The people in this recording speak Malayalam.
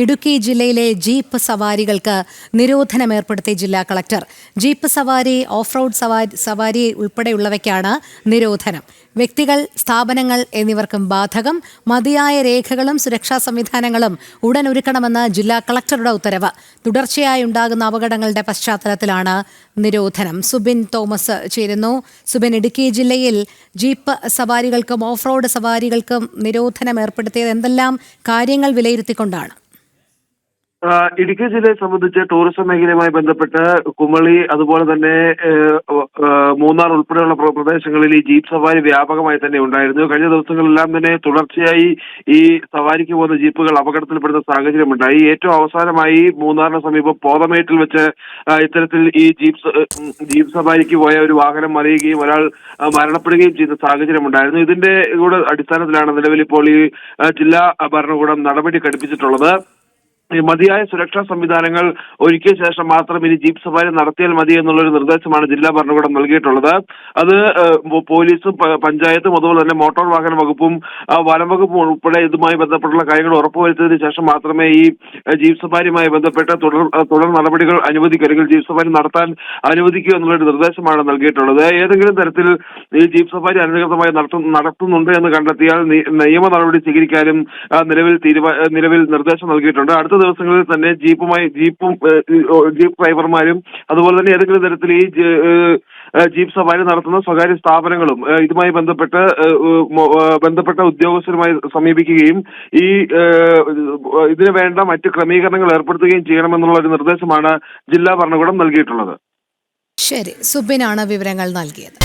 ഇടുക്കി ജില്ലയിലെ ജീപ്പ് സവാരികൾക്ക് നിരോധനം ഏർപ്പെടുത്തി ജില്ലാ കളക്ടർ. ജീപ്പ് സവാരി, ഓഫ് റോഡ് സവാരി ഉൾപ്പെടെയുള്ളവയ്ക്കാണ് നിരോധനം. വ്യക്തികൾ, സ്ഥാപനങ്ങൾ എന്നിവർക്കും ബാധകം. മതിയായ രേഖകളും സുരക്ഷാ സംവിധാനങ്ങളും ഉടൻ ഒരുക്കണമെന്ന് ജില്ലാ കളക്ടറുടെ ഉത്തരവ്. തുടർച്ചയായി ഉണ്ടാകുന്ന അപകടങ്ങളുടെ പശ്ചാത്തലത്തിലാണ് നിരോധനം. സുബിൻ തോമസ് ചേരുന്നു. സുബിൻ, ഇടുക്കി ജില്ലയിൽ ജീപ്പ് സവാരികൾക്കും ഓഫ് റോഡ് സവാരികൾക്കും നിരോധനം ഏർപ്പെടുത്തിയത് എന്തെല്ലാം കാര്യങ്ങൾ വിലയിരുത്തിക്കൊണ്ടാണ്? ഇടുക്കി ജില്ലയെ സംബന്ധിച്ച് ടൂറിസം മേഖലയുമായി ബന്ധപ്പെട്ട് കുമളി, അതുപോലെ തന്നെ മൂന്നാർ ഉൾപ്പെടെയുള്ള പ്രദേശങ്ങളിൽ ഈ ജീപ്പ് സവാരി വ്യാപകമായി തന്നെ ഉണ്ടായിരുന്നു. കഴിഞ്ഞ ദിവസങ്ങളെല്ലാം തന്നെ തുടർച്ചയായി ഈ സവാരിക്ക് പോകുന്ന ജീപ്പുകൾ അപകടത്തിൽപ്പെടുന്ന സാഹചര്യമുണ്ടായി. ഏറ്റവും അവസാനമായി മൂന്നാറിന് സമീപം പോതമേട്ടിൽ വെച്ച് ഇത്തരത്തിൽ ഈ ജീപ്പ് സവാരിക്ക് പോയ ഒരു വാഹനം മറിയുകയും ഒരാൾ മരണപ്പെടുകയും ചെയ്ത സാഹചര്യമുണ്ടായിരുന്നു. ഇതിന്റെ കൂടെ അടിസ്ഥാനത്തിലാണ് നിലവിൽ ഇപ്പോൾ ഈ ജില്ലാ ഭരണകൂടം നടപടി ഘടിപ്പിച്ചിട്ടുള്ളത്. മതിയായ സുരക്ഷാ സംവിധാനങ്ങൾ ഒരുക്കിയ ശേഷം മാത്രം ഇനി ജീപ്പ് സവാരി നടത്തിയാൽ മതി എന്നുള്ളൊരു നിർദ്ദേശമാണ് ജില്ലാ ഭരണകൂടം നൽകിയിട്ടുള്ളത്. അത് പോലീസും പഞ്ചായത്തും അതുപോലെ തന്നെ മോട്ടോർ വാഹന വകുപ്പും വനം വകുപ്പും ഉൾപ്പെടെ ഇതുമായി ബന്ധപ്പെട്ടുള്ള കാര്യങ്ങൾ ഉറപ്പുവരുത്തിയതിനു ശേഷം മാത്രമേ ഈ ജീപ്പ് സവാരിയുമായി ബന്ധപ്പെട്ട് തുടർ നടപടികൾ അനുവദിക്കൂ, അല്ലെങ്കിൽ ജീപ്പ് സവാരി നടത്താൻ അനുവദിക്കൂ എന്നുള്ളൊരു നിർദ്ദേശമാണ് നൽകിയിട്ടുള്ളത്. ഏതെങ്കിലും തരത്തിൽ ഈ ജീപ്പ് സവാരി അനധികൃതമായി നടത്തുന്നുണ്ട് എന്ന് കണ്ടെത്തിയാൽ നിയമ നടപടി സ്വീകരിക്കാനും നിലവിൽ നിർദ്ദേശം നൽകിയിട്ടുണ്ട്. അടുത്ത ദിവസങ്ങളിൽ തന്നെ ജീപ്പ് ഡ്രൈവർമാരും അതുപോലെ തന്നെ ഏതെങ്കിലും തരത്തിൽ ഈ ജീപ്പ് സവാരി നടത്തുന്ന സ്വകാര്യ സ്ഥാപനങ്ങളും ഇതുമായി ബന്ധപ്പെട്ട ഉദ്യോഗസ്ഥരുമായി സമീപിക്കുകയും ഇതിന് വേണ്ട മറ്റ് ക്രമീകരണങ്ങൾ ഏർപ്പെടുത്തുകയും ചെയ്യണമെന്നുള്ള ഒരു നിർദ്ദേശമാണ് ജില്ലാ ഭരണകൂടം നൽകിയിട്ടുള്ളത്. ശരി, സുബിനാണ് വിവരങ്ങൾ നൽകിയത്.